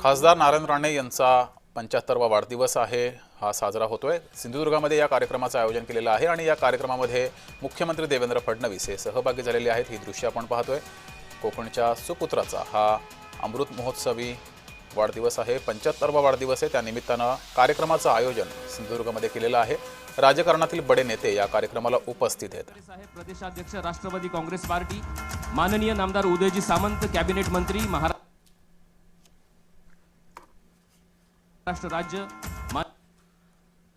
खासदार नारायण राणे यांचा 75वा वाढदिवस आहे, हा साजरा होतोय। सिंधुदुर्गामध्ये या कार्यक्रमाचं आयोजन केलेलं आहे आणि या कार्यक्रमामध्ये मुख्यमंत्री देवेंद्र फडणवीस हे सहभागी झालेले आहेत। ही दृश्य आपण पाहतोय। कोकणच्या सुपुत्राचा हा अमृत महोत्सवी वाढदिवस आहे, 75वा वाढदिवस आहे। त्या निमित्तानं कार्यक्रमाचं आयोजन सिंधुदुर्गामध्ये केलेलं आहे। राजकारणातील बडे नेते या कार्यक्रमाला उपस्थित आहेत। प्रदेशाध्यक्ष राष्ट्रवादी काँग्रेस पार्टी माननीय नामदार उदयजी सामंत, कॅबिनेट मंत्री, महाराष्ट्र राज्य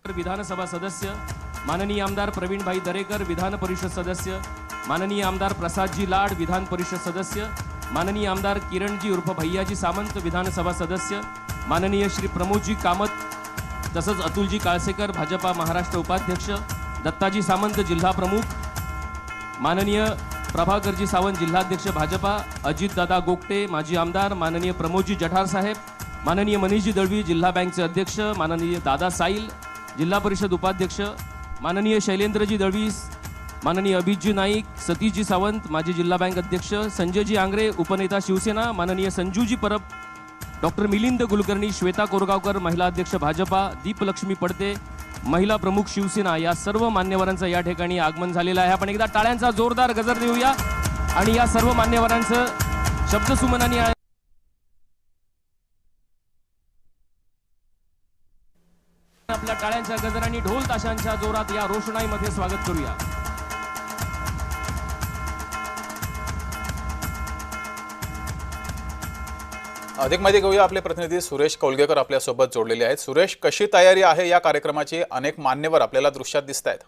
विधानसभा सदस्य माननीय आमदार प्रवीणभाई दरेकर, विधान परिषद सदस्य माननीय आमदार प्रसादजी लाड, विधान परिषद सदस्य माननीय आमदार किरणजी उर्फ भैयाजी सामंत, विधानसभा सदस्य माननीय श्री प्रमोदजी कामत, तसंच अतुलजी काळसेकर, भाजपा महाराष्ट्र उपाध्यक्ष, दत्ताजी सामंत जिल्हा प्रमुख, माननीय प्रभाकरजी सावंत जिल्हाध्यक्ष भाजपा, अजितदादा गोगटे माजी आमदार, माननीय प्रमोदजी जठार साहेब, माननीय मनीषजी दळवी जिल्हा बँकचे अध्यक्ष, माननीय दादा साईल जिल्हा परिषद उपाध्यक्ष, माननीय शैलेंद्रजी दळवी, माननीय अभितजी नाईक, सतीशजी सावंत माजी जिल्हा बँक अध्यक्ष, संजयजी आंग्रे उपनेता शिवसेना, माननीय संजूजी परब, डॉक्टर मिलिंद कुलकर्णी, श्वेता कोरगावकर महिला अध्यक्ष भाजपा, दीपलक्ष्मी पडते महिला प्रमुख शिवसेना, या सर्व मान्यवरांचं या ठिकाणी आगमन झालेलं आहे। आपण एकदा टाळ्यांचा जोरदार गजर देऊया आणि या सर्व मान्यवरांचं शब्दसुमनाने आपल्या टाळ्यांच्या गजरांनी ढोल ताशांच्या जोरात या रोषणाईमध्ये स्वागत करूया। अधिक माहिती घेऊया, आपले प्रतिनिधी सुरेश कौलगेकर आपल्या सोबत जोडलेले आहेत। सुरेश, कशी तयारी आहे या कार्यक्रमाची? अनेक मान्यवर आपल्याला दृश्यात दिसतायत।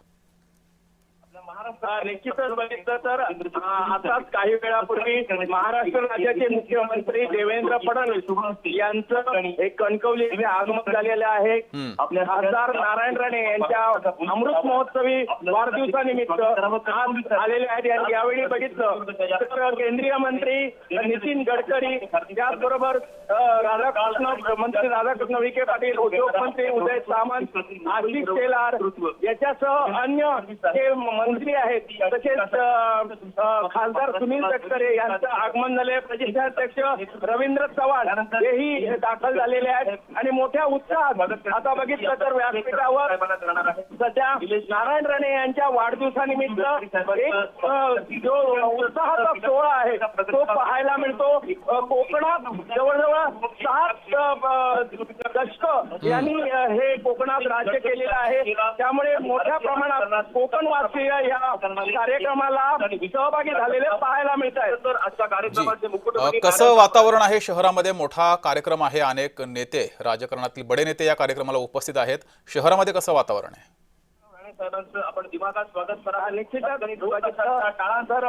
निश्चितच बघितलं तर आताच काही वेळापूर्वी महाराष्ट्र राज्याचे मुख्यमंत्री देवेंद्र फडणवीस यांचं एक कणकवली येथे आगमन झालेलं आहे। आपले खासदार नारायण राणे यांच्या अमृत महोत्सवी वाढदिवसानिमित्त आज आलेले आहेत। यावेळी बघितलं तर केंद्रीय मंत्री नितीन गडकरी, त्याचबरोबर मंत्री राधाकृष्ण विखे पाटील, उद्योगमंत्री उदय सामंत, आशिष शेलार याच्यासह अन्य जे मंत्री आहेत, तसेच खासदार सुनील तटकरे यांचं आगमन झाले। प्रदेशाध्यक्ष रवींद्र चव्हाण हेही दाखल झालेले आहेत आणि मोठ्या उत्साहात आता बघितलं तर व्यासपीठावर सध्या नारायण राणे यांच्या वाढदिवसानिमित्त एक जो उत्साहाचा सोहळा आहे तो पाहायला मिळतो। कोकणात जवळजवळ 7 दशक यांनी हे कोकणात राज्य केलेलं आहे, त्यामुळे मोठ्या प्रमाणात कोकणवासीय या कार्यक्रमाला सहभागी झालेले पाहायला मिळत आहेत। तर आजच्या कार्यक्रमाचे मुकुट कसं वातावरण आहे शहरामध्ये? मोठा कार्यक्रम आहे, अनेक नेते, राजकारणातील बडे नेते या कार्यक्रमाला उपस्थित आहेत। शहरामध्ये कसं वातावरण आहे? साहेबांचं आपण दिमागात स्वागत करा। निश्चितच तर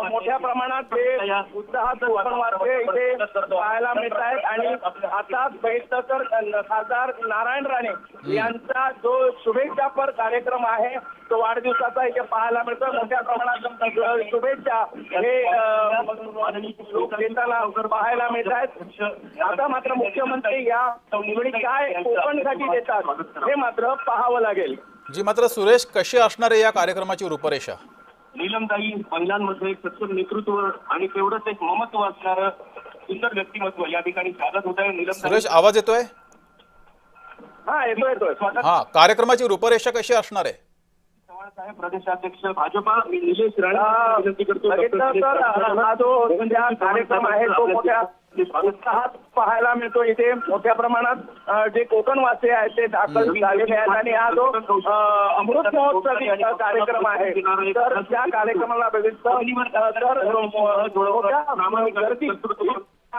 मोठ्या प्रमाणात हे उत्साहात इथे पाहायला मिळत आहेत आणि आताच बघितलं तर खासदार नारायण राणे यांचा जो शुभेच्छापर कार्यक्रम आहे तो वाढदिवसाचा इथे पाहायला मिळतो। मोठ्या प्रमाणात शुभेच्छा हे लोक देताना पाहायला मिळत आहेत। आता मात्र मुख्यमंत्री या निवडी काय कोकणसाठी देतात हे मात्र पाहावं लागेल। जी, मात्र सुरेश, कशी असणार आहे या कार्यक्रमाची रूपरेषा? नीलमताई महिलांमध्ये एक सक्षम नेतृत्व आणि तेवढंच एक ममत्व असणारं सुंदर व्यक्तिमत्व या ठिकाणी स्वागत होत आहे। सुरेश, आवाज येतोय? हा, येतोय। हा, कार्यक्रमाची रूपरेषा कशी असणार आहे? साहेब प्रदेशाध्यक्ष भाजपा निलेश राणे विनंती करतो। हा जो कार्यक्रम आहे तो मोठ्या उत्साहात पाहायला मिळतो। इथे मोठ्या प्रमाणात जे कोकणवासी आहेत ते दाखल झालेले आहेत आणि हा जो अमृत महोत्सवी कार्यक्रम आहे तर त्या कार्यक्रमाला बघितलं तर गर्दी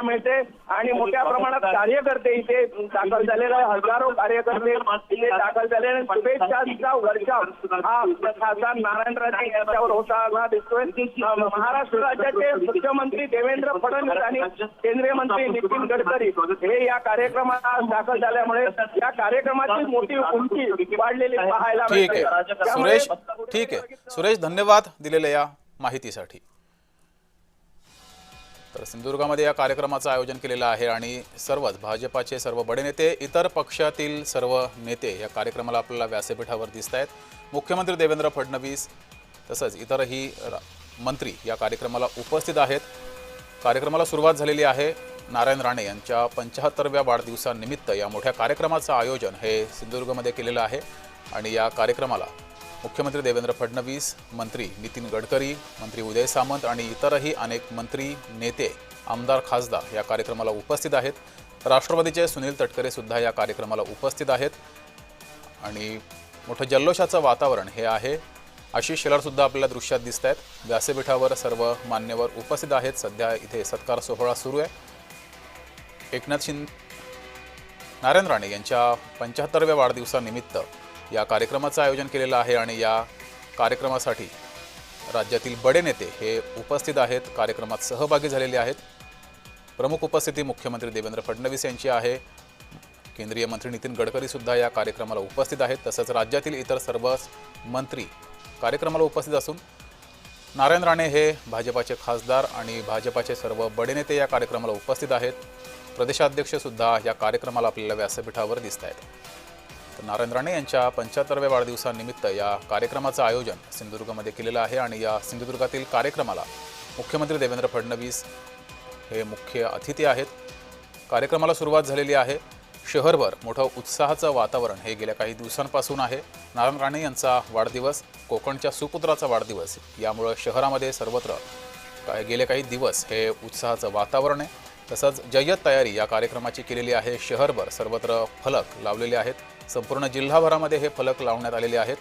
मिळते आणि मोठ्या प्रमाणात कार्यकर्ते इथे दाखल झालेले, हजारो कार्यकर्ते इथे दाखल झालेले। शुभेच्छांचा वर्षाव हा खासदार नारायण राणे यांच्यावर होताना दिसतोय। महाराष्ट्र राज्याचे मुख्यमंत्री देवेंद्र फडणवीस आणि केंद्रीय मंत्री नितीन गडकरी हे या कार्यक्रमाला दाखल झाल्यामुळे या कार्यक्रमाची मोठी उंची वाढलेली पाहायला मिळते। सुरेश, ठीक आहे सुरेश, धन्यवाद दिलेल्या या माहितीसाठी। तर सिंधुदुर्गामध्ये या कार्यक्रमाचं आयोजन केलेलं आहे आणि सर्वच भाजपाचे सर्व बडे नेते, इतर पक्षातील सर्व नेते या कार्यक्रमाला आपल्याला व्यासपीठावर दिसत आहेत। मुख्यमंत्री देवेंद्र फडणवीस तसंच इतरही मंत्री या कार्यक्रमाला उपस्थित आहेत। कार्यक्रमाला सुरुवात झालेली आहे। नारायण राणे यांच्या 75व्या वाढदिवसानिमित्त या मोठ्या कार्यक्रमाचं आयोजन हे सिंधुदुर्गमध्ये केलेलं आहे आणि या कार्यक्रमाला मुख्यमंत्री देवेंद्र फडणवीस, मंत्री नितीन गडकरी, मंत्री उदय सामंत आणि इतरही अनेक मंत्री, नेते, आमदार, खासदार या कार्यक्रमाला उपस्थित आहेत. राष्ट्रवादीचे सुनील तटकरे सुद्धा या कार्यक्रमाला उपस्थित आहेत आणि मोठं जल्लोषाचं वातावरण हे आहे. आशिष शेलार सुद्धा आपल्याला दृश्यात दिसत आहेत. व्यासपीठावर सर्व मान्यवर उपस्थित आहेत. सध्या इथे सत्कार सोहळा सुरू आहे. नारायण राणे यांच्या 75व्या वाढदिवसानिमित्त या कार्यक्रमाचं आयोजन केलेलं आहे आणि या कार्यक्रमासाठी राज्यातील बडे नेते हे उपस्थित आहेत, कार्यक्रमात सहभागी झालेले आहेत. प्रमुख उपस्थिती मुख्यमंत्री देवेंद्र फडणवीस यांची आहे. केंद्रीय मंत्री नितीन गडकरी सुद्धा या कार्यक्रमाला उपस्थित आहेत. तसंच राज्यातील इतर सर्व मंत्री कार्यक्रमाला उपस्थित असून नारायण राणे हे भाजपाचे खासदार आणि भाजपाचे सर्व बडे नेते या कार्यक्रमाला उपस्थित आहेत. प्रदेशाध्यक्ष सुद्धा या कार्यक्रमाला आपल्याला व्यासपीठावर दिसत आहेत. तर नारायण राणे यांच्या 75व्या वाढदिवसानिमित्त या कार्यक्रमाचं आयोजन सिंधुदुर्गमध्ये केलेलं आहे आणि या सिंधुदुर्गातील कार्यक्रमाला मुख्यमंत्री देवेंद्र फडणवीस हे मुख्य अतिथी आहेत. कार्यक्रमाला सुरुवात झालेली आहे. शहरभर मोठं उत्साहाचं वातावरण हे गेल्या काही दिवसांपासून आहे. नारायण राणे यांचा वाढदिवस, कोकणच्या सुपुत्राचा वाढदिवस, यामुळं शहरामध्ये सर्वत्र गेले काही दिवस हे उत्साहाचं वातावरण आहे. तसंच जय्यत तयारी या कार्यक्रमाची केलेली आहे. शहरभर सर्वत्र फलक लावलेले आहेत. संपूर्ण जिल्हाभरामध्ये हे फलक लावण्यात आलेले आहेत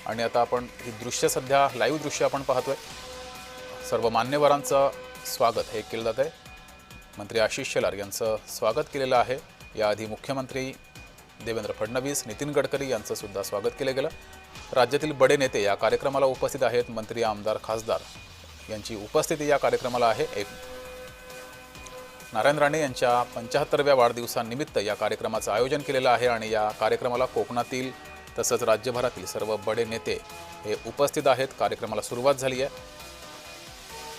आणि आता आपण ही दृश्य, सध्या लाईव्ह दृश्य आपण पाहतोय. सर्व मान्यवरांचं स्वागत हे केलं जात आहे. मंत्री आशिष शेलार यांचं स्वागत केलेलं आहे. याआधी मुख्यमंत्री देवेंद्र फडणवीस, नितीन गडकरी यांचं सुद्धा स्वागत केलं गेलं. राज्यातील बडे नेते या कार्यक्रमाला उपस्थित आहेत. मंत्री, आमदार, खासदार यांची उपस्थिती या कार्यक्रमाला आहे. नारायण राणे यांच्या 75व्या वाढदिवसानिमित्त या कार्यक्रमाचं आयोजन केलेलं आहे आणि या कार्यक्रमाला कोकणातील तसंच राज्यभरातील सर्व बडे नेते हे उपस्थित आहेत. कार्यक्रमाला सुरुवात झाली आहे.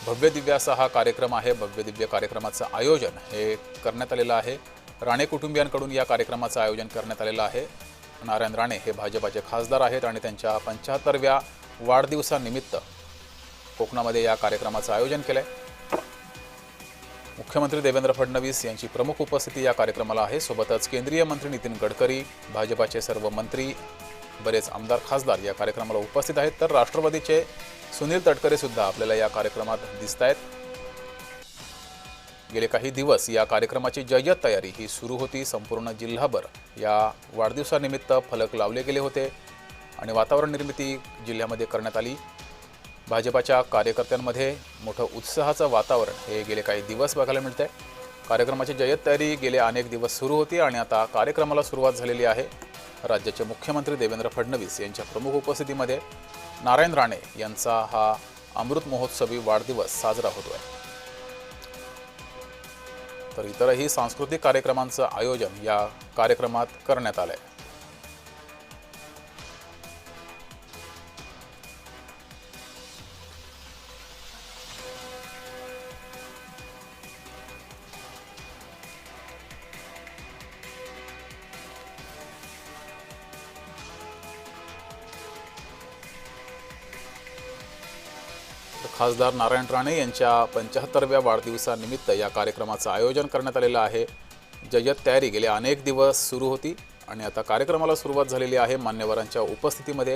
भव्य दिव्य असा हा कार्यक्रम आहे. भव्य दिव्य कार्यक्रमाचं आयोजन हे करण्यात आलेलं आहे. राणे कुटुंबियांकडून या कार्यक्रमाचं आयोजन करण्यात आलेलं आहे. नारायण राणे हे भाजपाचे खासदार आहेत आणि त्यांच्या 75व्या वाढदिवसानिमित्त कोकणामध्ये या कार्यक्रमाचं आयोजन केलं आहे. मुख्यमंत्री देवेंद्र फडणवीस यांची प्रमुख उपस्थिती या कार्यक्रमाला आहे. सोबतच केंद्रीय मंत्री नितीन गडकरी, भाजपाचे सर्व मंत्री, बरेच आमदार, खासदार या कार्यक्रमाला उपस्थित आहेत. तर राष्ट्रवादीचे सुनील तटकरे सुद्धा आपल्याला या कार्यक्रमात दिसत आहेत. गेले काही दिवस या कार्यक्रमाची जय्यत तयारी ही सुरू होती. संपूर्ण जिल्हाभर या वाढदिवसानिमित्त फलक लावले गेले होते आणि वातावरण निर्मिती जिल्ह्यामध्ये करण्यात आली. भाजपाच्या कार्यकर्त्यांमध्ये मोठं उत्साहाचं वातावरण हे गेले काही दिवस बघायला मिळत आहे. कार्यक्रमाची जय्यत तयारी गेले अनेक दिवस सुरू होती आणि आता कार्यक्रमाला सुरुवात झालेली आहे. राज्याचे मुख्यमंत्री देवेंद्र फडणवीस यांच्या प्रमुख उपस्थितीमध्ये नारायण राणे यांचा हा अमृत महोत्सवी वाढदिवस साजरा होतो आहे. तर इतरही सांस्कृतिक कार्यक्रमांचं आयोजन या कार्यक्रमात करण्यात आलं आहे. खासदार नारायण राणे यांच्या 75व्या वाढदिवसानिमित्त या कार्यक्रमाचं आयोजन करण्यात आलेलं आहे. जय्यत तयारी गेले अनेक दिवस सुरू होती आणि आता कार्यक्रमाला सुरुवात झालेली आहे. मान्यवरांच्या उपस्थितीमध्ये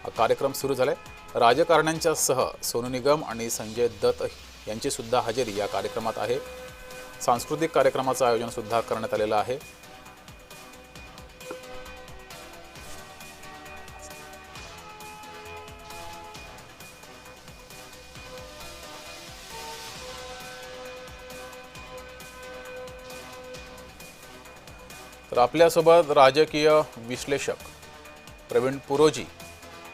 हा कार्यक्रम सुरू झाला आहे. राजकारण्यांच्यासह सोनू निगम आणि संजय दत्त यांची सुद्धा हजेरी या कार्यक्रमात आहे. सांस्कृतिक कार्यक्रमाचं आयोजन सुद्धा करण्यात आलेलं आहे. तर आपल्यासोबत राजकीय विश्लेषक प्रवीण पुरोजी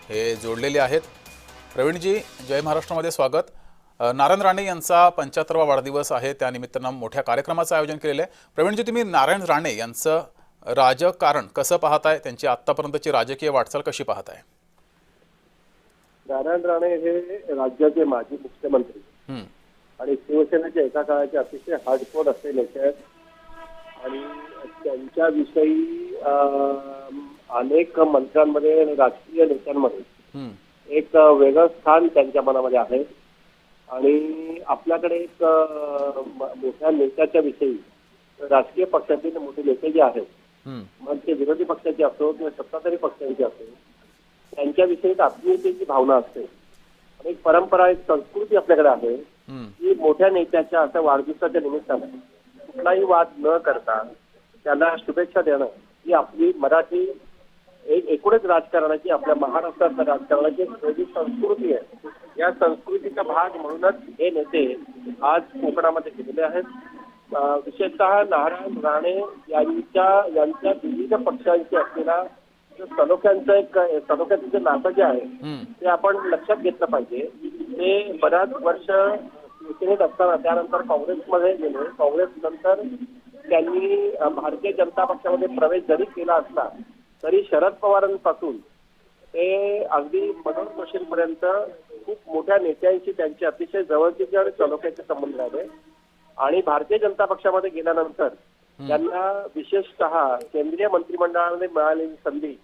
हे जोडलेले आहेत. प्रवीणजी, जय महाराष्ट्रामध्ये स्वागत. नारायण राणे यांचा 75वा वाढदिवस आहे, त्यानिमित्तानं मोठ्या कार्यक्रमाचं आयोजन केलेलं आहे. प्रवीणजी, तुम्ही नारायण राणे यांचं राजकारण कसं पाहताय? त्यांची आतापर्यंतची राजकीय वाटचाल कशी पाहताय? नारायण राणे हे राज्याचे माजी मुख्यमंत्री आणि शिवसेनेचे एका काळाचे अतिशय हार्डकोर असे नेते आहेत आणि त्यांच्याविषयी अनेक मंत्र्यांमध्ये आणि राजकीय नेत्यांमध्ये एक वेगळं स्थान त्यांच्या मनामध्ये आहे. आणि आपल्याकडे एक मोठ्या नेत्याच्या विषयी राजकीय पक्षातील मोठे नेते जे आहेत, मग ते विरोधी पक्षाचे असो किंवा सत्ताधारी पक्षांचे असो, त्यांच्याविषयी एक आत्मीयतेची भावना असते. आणि एक परंपरा, एक संस्कृती आपल्याकडे आहे की मोठ्या नेत्याच्या अशा वाढदिवसाच्या निमित्तानं कुठलाही वाद न करता त्यांना शुभेच्छा देणं ही आपली मराठी एकूणच राजकारणाची, आपल्या महाराष्ट्रातल्या राजकारणाची एक वेगळी संस्कृती आहे. या संस्कृतीचा भाग म्हणूनच हे नेते आज कोकणामध्ये गेलेले आहेत. विशेषतः नारायण राणे यांच्या विविध पक्षांची असलेला सलोख्याचं जे नातं जे आहे ते आपण लक्षात घेतलं पाहिजे. ते बऱ्याच वर्ष शिवसेनेत असताना त्यानंतर काँग्रेसमध्ये गेले. काँग्रेस नंतर त्यांनी भारतीय जनता पक्षामध्ये प्रवेश जरी केला असला तरी शरद पवारांपासून ते अगदी मनोहर जोशींपर्यंत खूप मोठ्या नेत्यांशी त्यांचे अतिशय जवळचे आणि सलोख्याचे संबंध राहिले. आणि भारतीय जनता पक्षामध्ये गेल्यानंतर त्यांना विशेषतः केंद्रीय मंत्रिमंडळामध्ये मिळालेली संधी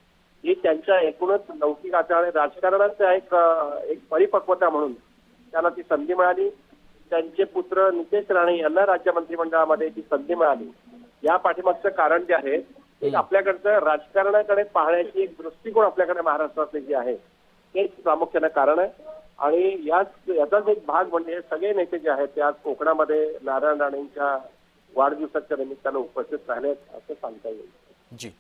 ही त्यांच्या एकूणच लौकिकाचा आणि राजकारणाचा एक परिपक्वता म्हणून त्यांना ती संधी मिळाली. त्यांचे पुत्र नितेश राणे यांना राज्य मंत्रिमंडळामध्ये ती संधी मिळाली. या पाठीमागचं कारण जे आहे एक आपल्याकडचं राजकारणाकडे पाहण्याची एक दृष्टिकोन आपल्याकडे महाराष्ट्रातले जे आहे तेच प्रामुख्याने कारण आहे. आणि याचाच एक भाग म्हणजे सगळे नेते जे आहेत ते आज कोकणामध्ये नारायण राणेंच्या वाढदिवसाच्या निमित्तानं उपस्थित राहिले असं सांगता येईल. जी,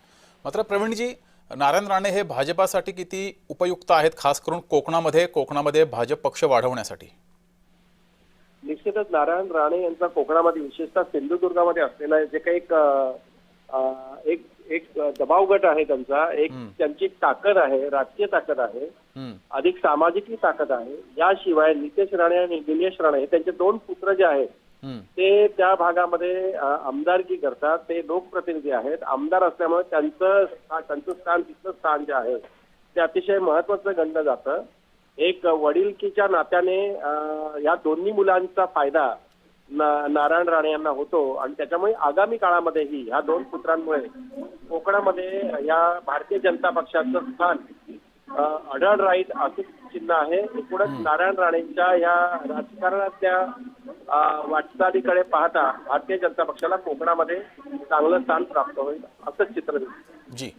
मात्र प्रवीणजी, नारायण राणे हे भाजपासाठी किती उपयुक्त आहेत, खास करून कोकणामध्ये भाजप पक्ष वाढवण्यासाठी? निश्चितच नारायण राणे यांचा कोकणामध्ये विशेषतः सिंधुदुर्गामध्ये असलेला जे काही एक दबाव गट आहे त्यांची ताकद आहे, राजकीय ताकद आहे, अधिक सामाजिक ताकद आहे. याशिवाय नितेश राणे आणि निलेश राणे त्यांचे दोन पुत्र जे आहेत ते त्या भागामध्ये आमदारकी करतात. ते लोकप्रतिनिधी आहेत, आमदार असल्यामुळे त्यांचं तिथलं स्थान जे आहे ते अतिशय महत्वाचं गणलं जातं. एक वडिलकीच्या नात्याने या दोन्ही मुलांचा फायदा नारायण राणे यांना होतो. आणि त्याच्यामुळे आगामी काळामध्येही ह्या दोन पुत्रांमुळे कोकणामध्ये या भारतीय जनता पक्षाचं स्थान अढळ राहील असं चिन्ह आहे. एकूणच नारायण राणेंच्या या राजकारणातल्या वाटचालीकडे पाहता भारतीय जनता पक्षाला कोकणामध्ये चांगलं स्थान प्राप्त होईल असंच चित्र दिसतं. जी,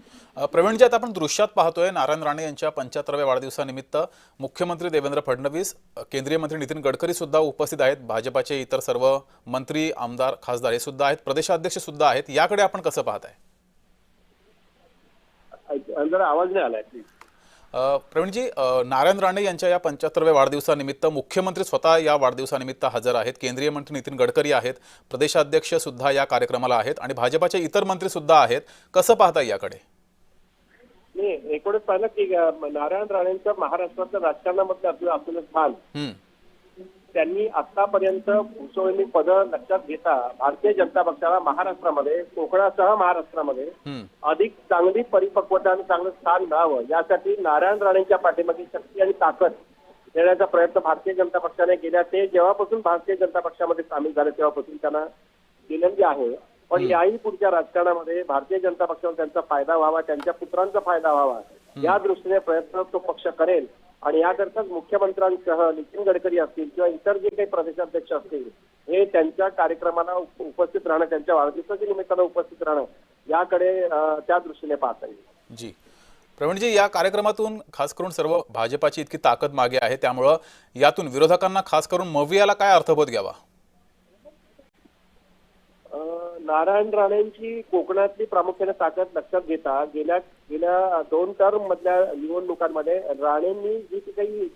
प्रवीणजी, आता आपण दृश्यात पाहतोय नारायण राणे यांच्या 75व्या वाढदिवसानिमित्त मुख्यमंत्री देवेंद्र फडणवीस, केंद्रीय मंत्री नितीन गडकरी सुद्धा उपस्थित आहेत. भाजपाचे इतर सर्व मंत्री, आमदार, खासदार हे सुद्धा आहेत, प्रदेशाध्यक्ष सुद्धा आहेत. याकडे आपण कसं पाहताय? जरा आवाज नाही आलाय प्लीज. प्रवीणजी, नारायण राणे यांच्या या 75व्या वाढदिवसानिमित्त मुख्यमंत्री स्वतः या वाढदिवसानिमित्त हजर आहेत, केंद्रीय मंत्री नितीन गडकरी आहेत, प्रदेशाध्यक्ष सुद्धा या कार्यक्रमाला आहेत आणि भाजपाचे इतर मंत्री सुद्धा आहेत. कसं पाहताय याकडे? नाही, एकूणच पाहिलं की नारायण राणेंचं महाराष्ट्राच्या राजकारणामध्ये असलेलं स्थान त्यांनी आतापर्यंत भूषवलेली पदं लक्षात घेता भारतीय जनता पक्षाला महाराष्ट्रामध्ये, कोकणासह महाराष्ट्रामध्ये अधिक चांगली परिपक्वता आणि चांगलं स्थान मिळावं यासाठी नारायण राणेंच्या पाठीमागे शक्ती आणि ताकद देण्याचा प्रयत्न भारतीय जनता पक्षाने केला. ते जेव्हापासून भारतीय जनता पक्षामध्ये सामील झाले तेव्हापासून त्यांना केलेली आहे. पण याही पुढच्या राजकारणामध्ये भारतीय जनता पक्षाला त्यांचा फायदा व्हावा, त्यांच्या पुत्रांचा फायदा व्हावा या दृष्टीने प्रयत्न तो पक्ष करेल. आणि याकरताच मुख्यमंत्र्यांसह नितीन गडकरी असतील किंवा इतर जे काही प्रदेशाध्यक्ष असतील हे त्यांच्या कार्यक्रमाला उपस्थित राहणं, त्यांच्या वाढदिवसाच्या निमित्तानं उपस्थित राहणं याकडे त्या दृष्टीने पाहता येईल. जी, प्रवीणजी, या कार्यक्रमातून खास करून सर्व भाजपाची इतकी ताकद मागे आहे, त्यामुळं यातून विरोधकांना खास करून मवियाला काय अर्थबोध घ्यावा? नारायण राणेंची कोकणातली प्रामुख्याने ताकद लक्षात घेता गेल्या 2 टर्म मधल्या निवडणुकांमध्ये राणेंनी जी काही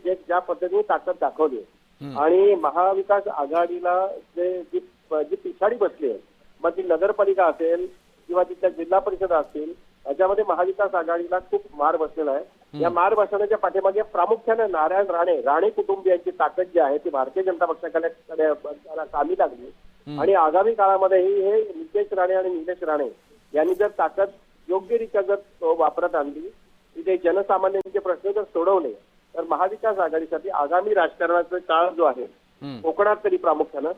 ज्या पद्धतीने ताकद दाखवली आणि महाविकास आघाडीला जी पिछाडी बसली आहे, मग ती नगरपालिका असेल किंवा तिथल्या जिल्हा परिषद असतील, याच्यामध्ये महाविकास आघाडीला खूप मार बसलेला आहे. या मार बसवण्याच्या पाठीमागे प्रामुख्याने नारायण राणे कुटुंबियांची ताकद जी आहे ती भारतीय जनता पक्षाकडे कामी लागली. आणि आगामी काळामध्येही हे नितेश राणे आणि निलेश राणे यांनी जर ताकद योग्यरित्या जर वापरत आणली, तिथे जनसामान्यांचे प्रश्न जर सोडवले तर महाविकास आघाडीसाठी आगामी राजकारणाचा काळ जो आहे कोकणात तरी प्रामुख्यानं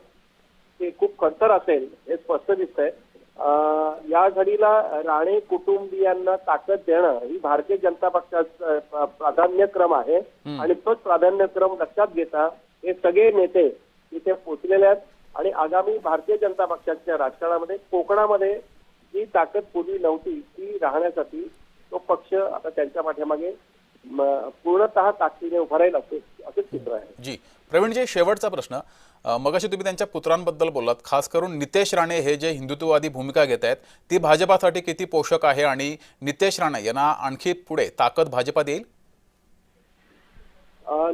ते खूप खडतर असेल हे स्पष्ट दिसतंय. या घडीला राणे कुटुंबियांना ताकद देणं ही भारतीय जनता पक्षाचा प्राधान्यक्रम आहे आणि तोच प्राधान्यक्रम लक्षात घेता हे सगळे नेते इथे पोचलेले आहेत आणि आगामी भारतीय जनता पक्षाच्या राजकारणामध्ये कोकणामध्ये जी ताकद पूर्वी नव्हती ती राहण्यासाठी तो पक्ष आता त्यांच्या पाठीमागे पूर्णतः ताकदीने उभा राहील असंच चित्र आहे. जी प्रवीणजी, शेवटचा प्रश्न. मगाशी तुम्ही त्यांच्या पुत्रांबद्दल बोललात, खास करून नितेश राणे हे जे हिंदुत्ववादी भूमिका घेत आहेत ती भाजपासाठी किती पोषक आहे आणि नितेश राणे यांना आणखी पुढे ताकद भाजपात येईल?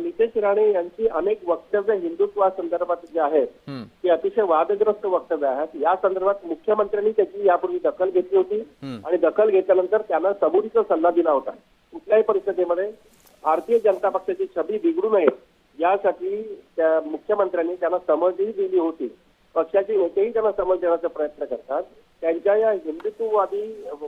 नितेश राणे यांची अनेक वक्तव्य हिंदुत्वासंदर्भात जे आहेत ती अतिशय वादग्रस्त वक्तव्य आहेत. या संदर्भात मुख्यमंत्र्यांनी त्याची यापूर्वी दखल घेतली होती आणि दखल घेतल्यानंतर त्यांना सबुरीचा सल्ला दिला होता. कुठल्याही परिस्थितीमध्ये भारतीय जनता पक्षाची छबी बिघडू नये यासाठी त्या मुख्यमंत्र्यांनी त्यांना समजही दिली होती. पक्षाचे नेतेही त्यांना समज देण्याचा प्रयत्न करतात. त्यांच्या या हिंदुत्ववादी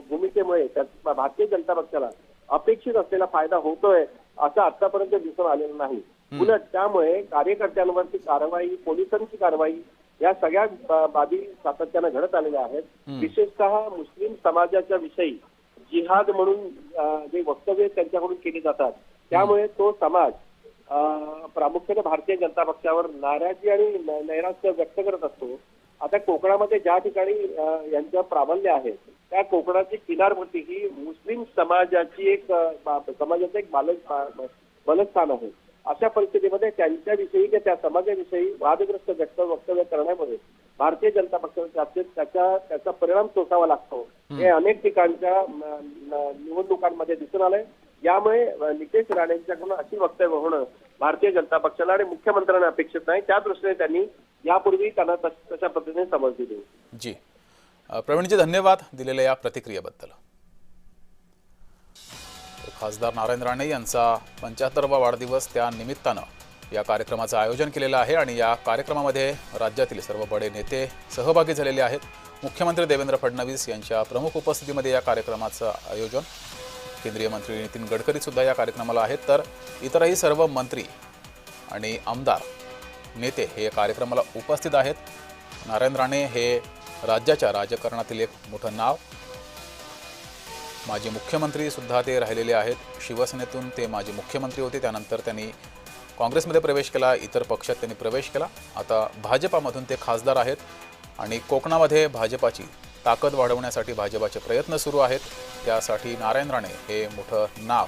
भूमिकेमुळे भारतीय जनता पक्षाला अपेक्षित असलेला फायदा होतोय असं आतापर्यंत दिसून आलेलं नाही. उलट त्यामुळे कार्यकर्त्यांवरची कारवाई, पोलिसांची कारवाई या सगळ्या बाबी सातत्यानं घडत आलेल्या आहेत. विशेषतः मुस्लिम समाजाच्या विषयी जिहाद म्हणून जे वक्तव्य त्यांच्याकडून केली जातात त्यामुळे तो समाज प्रामुख्याने भारतीय जनता पक्षावर नाराजी आणि नैराश्य व्यक्त करत असतो. आता कोकणामध्ये ज्या ठिकाणी यांचं प्राबल्य आहे त्या कोकणाची किनारपट्टी ही मुस्लिम समाजाची समाजाचं एक बलस्थान आहे. अशा परिस्थितीमध्ये त्यांच्याविषयी किंवा त्या समाजाविषयी वादग्रस्त वक्तव्य करण्यामध्ये भारतीय जनता पक्षाला त्याचा परिणाम सोसावा लागतो. हे अनेक ठिकाणच्या निवडणुकांमध्ये दिसून आलंय. यामुळे नितेश राणेंच्याकडून अशी वक्तव्य होणं भारतीय जनता पक्षाला आणि मुख्यमंत्र्यांना अपेक्षित नाही. त्या दृष्टीने त्यांनी यापूर्वी त्यांना तशा पद्धतीने समज दिली. जी प्रवीणजी, धन्यवाद दिलेल्या या प्रतिक्रियेबद्दल. खासदार नारायण राणे यांचा 75वा वाढदिवस, त्या निमित्तानं या कार्यक्रमाचं आयोजन केलेलं आहे आणि या कार्यक्रमामध्ये राज्यातील सर्व बडे नेते सहभागी झालेले आहेत. मुख्यमंत्री देवेंद्र फडणवीस यांच्या प्रमुख उपस्थितीमध्ये या कार्यक्रमाचं आयोजन. केंद्रीय मंत्री नितीन गडकरी सुद्धा या कार्यक्रमाला आहेत, तर इतरही सर्व मंत्री आणि आमदार नेते हे या कार्यक्रमाला उपस्थित आहेत. नारायण राणे हे राज्याच्या राजकारणातील एक मोठं नाव. माजी मुख्यमंत्री सुद्धा ते राहिलेले आहेत. शिवसेनेतून ते माजी मुख्यमंत्री होते, त्यानंतर त्यांनी काँग्रेसमध्ये प्रवेश केला, इतर पक्षात त्यांनी प्रवेश केला. आता भाजपामधून ते खासदार आहेत आणि कोकणामध्ये भाजपाची ताकद वाढवण्यासाठी भाजपाचे प्रयत्न सुरू आहेत. त्यासाठी नारायण राणे हे मोठं नाव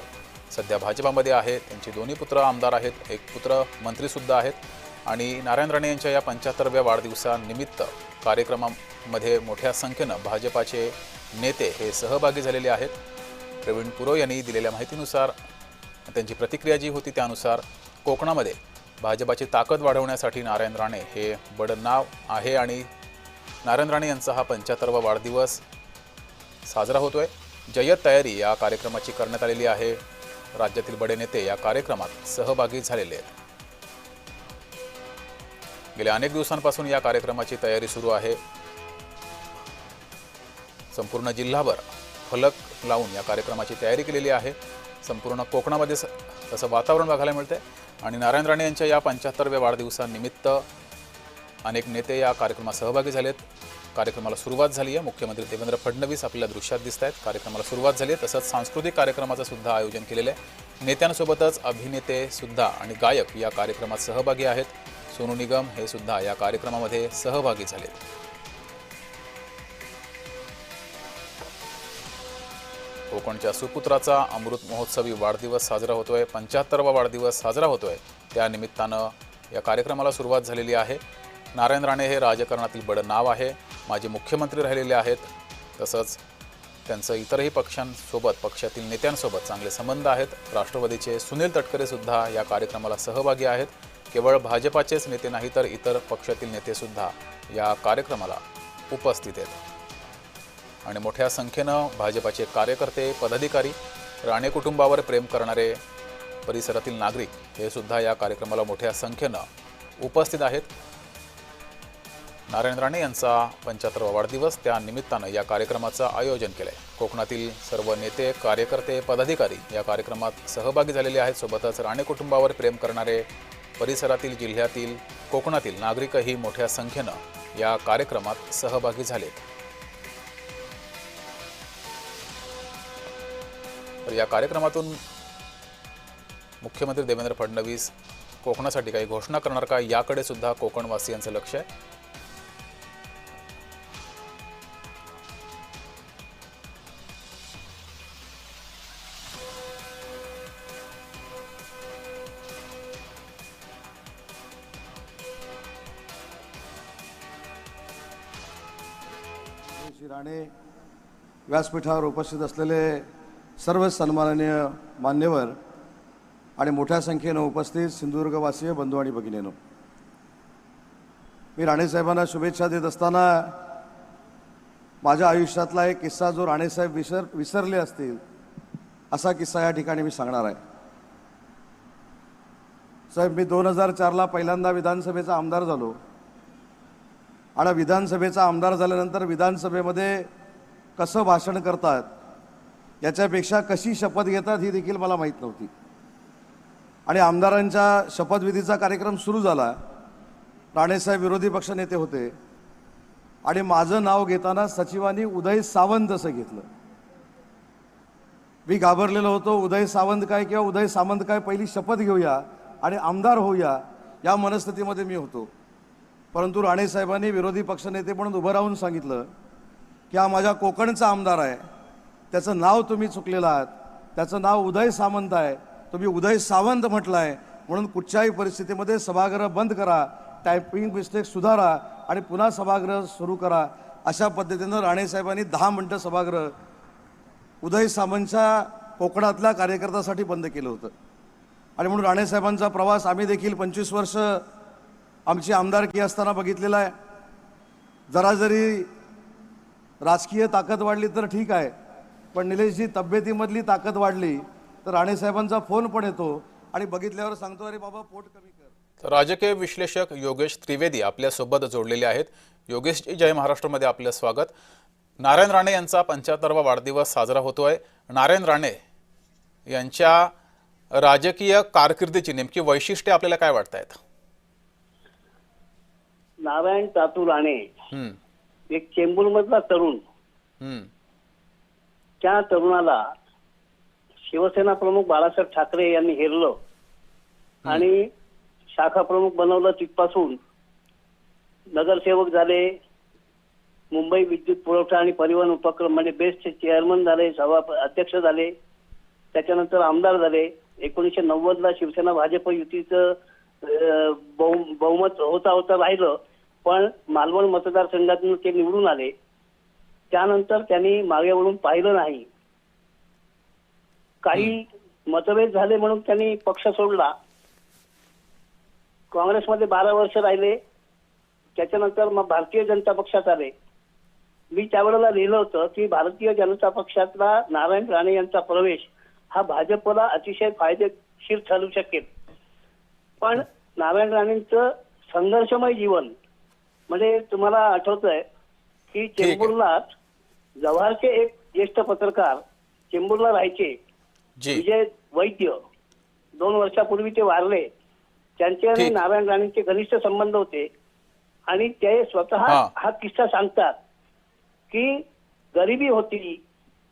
सध्या भाजपामध्ये आहे. त्यांचे दोन्ही पुत्र आमदार आहेत, एक पुत्र मंत्रीसुद्धा आहेत आणि नारायण राणे यांच्या या 75व्या वाढदिवसानिमित्त कार्यक्रमामध्ये मोठ्या संख्येनं भाजपाचे नेते हे सहभागी झालेले आहेत. प्रवीण पुरोहित यांनी दिलेल्या माहितीनुसार, त्यांची प्रतिक्रिया जी होती त्यानुसार कोकणामध्ये भाजपाची ताकद वाढवण्यासाठी नारायण राणे हे बडं नाव आहे आणि नारायण राणे यांचा हा 75वा वाढदिवस साजरा होतोय. जय्यत तयारी या कार्यक्रमाची करण्यात आलेली आहे. राज्यातील बडे नेते या कार्यक्रमात सहभागी झालेले आहेत. गेल्या अनेक दिवसांपासून या कार्यक्रमाची तयारी सुरू आहे. संपूर्ण जिल्हाभर फलक लावून या कार्यक्रमाची तयारी केलेली आहे. संपूर्ण कोकणामध्ये तसं वातावरण बघायला मिळते आणि नारायण राणे यांच्या या 75व्या वाढदिवसानिमित्त अनेक नेते या कार्यक्रमात सहभागी झालेत. कार्यक्रमाला सुरुवात झाली आहे. मुख्यमंत्री देवेंद्र फडणवीस आपल्याला दृश्यात दिसत आहेत. कार्यक्रमाला सुरुवात झाली आहे. तसंच सांस्कृतिक कार्यक्रमाचं सुद्धा आयोजन केलेलं आहे. नेत्यांसोबतच अभिनेते सुद्धा आणि गायक या कार्यक्रमात सहभागी आहेत. सोनू निगम हे सुद्धा या कार्यक्रमामध्ये सहभागी झालेत. कोकणच्या सुपुत्राचा अमृत महोत्सवी वाढदिवस साजरा होतोय. 75वा वाढदिवस साजरा होतोय. त्या निमित्तानं या कार्यक्रमाला सुरुवात झालेली आहे. नारायण राणे हे राजकारणातील बडं नाव आहे. माजी मुख्यमंत्री राहिलेले आहेत. तसंच त्यांचं इतरही पक्षांसोबत, पक्षातील नेत्यांसोबत चांगले संबंध आहेत. राष्ट्रवादीचे सुनील तटकरे सुद्धा या कार्यक्रमाला सहभागी आहेत. केवळ भाजपाचेच नेते नाही तर इतर पक्षातील नेतेसुद्धा या कार्यक्रमाला उपस्थित आहेत आणि मोठ्या संख्येनं भाजपाचे कार्यकर्ते, पदाधिकारी, राणे कुटुंबावर प्रेम करणारे परिसरातील नागरिक हे सुद्धा या कार्यक्रमाला मोठ्या संख्येनं उपस्थित आहेत. नारायण राणे यांचा 75वा वाढदिवस, त्या निमित्तानं या कार्यक्रमाचं आयोजन केलंय. कोकणातील सर्व नेते, कार्यकर्ते, पदाधिकारी या कार्यक्रमात सहभागी झालेले आहेत. सोबतच राणे कुटुंबावर प्रेम करणारे परिसरातील, जिल्ह्यातील, कोकणातील नागरिकही मोठ्या संख्येनं या कार्यक्रमात सहभागी झालेत. तर या कार्यक्रमातून मुख्यमंत्री देवेंद्र फडणवीस कोकणासाठी काही घोषणा करणार का, याकडे सुद्धा कोकणवासियांचं लक्ष आहे. श्री राणे व्यासपीठावर उपस्थित असलेले सर्व सन्माननीय मान्यवर आणि मोठ्या संख्येनं उपस्थित सिंधुदुर्गवासीय बंधू आणि भगिनींनो, मी राणेसाहेबांना शुभेच्छा देत असताना माझ्या आयुष्यातला एक किस्सा जो राणेसाहेब विसरले असतील असा किस्सा या ठिकाणी मी सांगणार आहे. साहेब, मी 2004ला पहिल्यांदा विधानसभेचा आमदार झालो आणि विधानसभेचा आमदार झाल्यानंतर विधानसभेमध्ये कसं भाषण करतात याच्यापेक्षा कशी शपथ घेतात ही देखील मला माहीत नव्हती. आणि आमदारांच्या शपथविधीचा कार्यक्रम सुरू झाला. राणेसाहेब विरोधी पक्षनेते होते आणि माझं नाव घेताना सचिवांनी उदय सावंत असं घेतलं. मी घाबरलेलो होतो. उदय सावंत काय किंवा उदय सामंत काय, पहिली शपथ घेऊया आणि आमदार होऊया या मनस्थितीमध्ये मी होतो. परंतु राणेसाहेबांनी विरोधी पक्षनेते म्हणून उभं राहून सांगितलं की हा माझ्या कोकणचा आमदार आहे, त्याचं नाव तुम्ही चुकलेलं आहात, त्याचं नाव उदय सामंत आहे, तुम्ही उदय सावंत म्हटलं आहे, म्हणून कुठच्याही परिस्थितीमध्ये सभागृह बंद करा, टायपिंग मिस्टेक सुधारा आणि पुन्हा सभागृह सुरू करा. अशा पद्धतीनं राणेसाहेबांनी 10 मिनिटं सभागृह उदय सामंतच्या कोकणातल्या कार्यकर्त्यासाठी बंद केलं होतं. आणि म्हणून राणेसाहेबांचा प्रवास आम्ही देखील 25 वर्ष आमची आमदारकी असताना बघितलेला आहे. जरा जरी राजकीय ताकद वाढली तर ठीक आहे, पण निलेशजी तब्येतीमधली ताकद वाढली तर राणेसाहेबांचा फोन पण येतो आणि बघितल्यावर सांगतो, अरे बाबा पोट कमी कर. तर राजकीय विश्लेषक योगेश त्रिवेदी आपल्यासोबत जोडलेले आहेत. योगेशजी, जय महाराष्ट्रमध्ये आपलं स्वागत. नारायण राणे यांचा 75वा वाढदिवस साजरा होतोय. नारायण राणे यांच्या राजकीय कारकिर्दीची नेमकी वैशिष्ट्ये आपल्याला काय वाटतायत? नारायण तातू राणे एक चेंबूरमधला तरुण, त्या तरुणाला शिवसेना प्रमुख बाळासाहेब ठाकरे यांनी हेरलं आणि शाखा प्रमुख बनवलं. तिथपासून नगरसेवक झाले, मुंबई विद्युत पुरवठा आणि परिवहन उपक्रम म्हणजे बेस्टचे चेअरमन झाले, अध्यक्ष झाले, त्याच्यानंतर आमदार झाले. 1990ला शिवसेना भाजप युतीचं बहुमत होता राहिलं, पण मालवण मतदारसंघातून ते निवडून आले. त्यानंतर त्यांनी मागे वळून पाहिलं नाही. काही मतभेद झाले म्हणून त्यांनी पक्ष सोडला. काँग्रेसमध्ये 12 वर्ष राहिले. त्याच्यानंतर मग भारतीय जनता पक्षात आले. मी त्यावेळेला लिहिलं होतं की भारतीय जनता पक्षातला नारायण राणे यांचा प्रवेश हा भाजपला अतिशय फायदेशीर ठरू शकेल. पण नारायण राणेंचं संघर्षमय जीवन म्हणजे तुम्हाला आठवतंय की चेंबूरला जव्हारचे एक ज्येष्ठ पत्रकार चेंबूरला राहायचे, विजय वैद्य, 2 वर्षापूर्वी ते वारले. त्यांचे आणि नारायण राणेंचे घनिष्ठ संबंध होते आणि ते स्वतः हा किस्सा सांगतात की गरिबी होती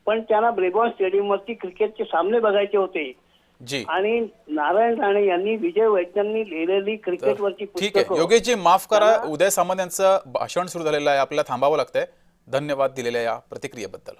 पण त्यांना ब्रेबॉर्न स्टेडियमवरती क्रिकेटचे सामने बघायचे होते. आणि नारायण राणे यांनी विजय वैद्यांनी लिहिलेली क्रिकेटवरची ठीक आहे योगेशजी, माफ करा, उदय सामंत यांचं भाषण सुरू झालेलं आहे, आपल्याला थांबावं लागतंय. धन्यवाद दिलेल्या या प्रतिक्रियेबद्दल.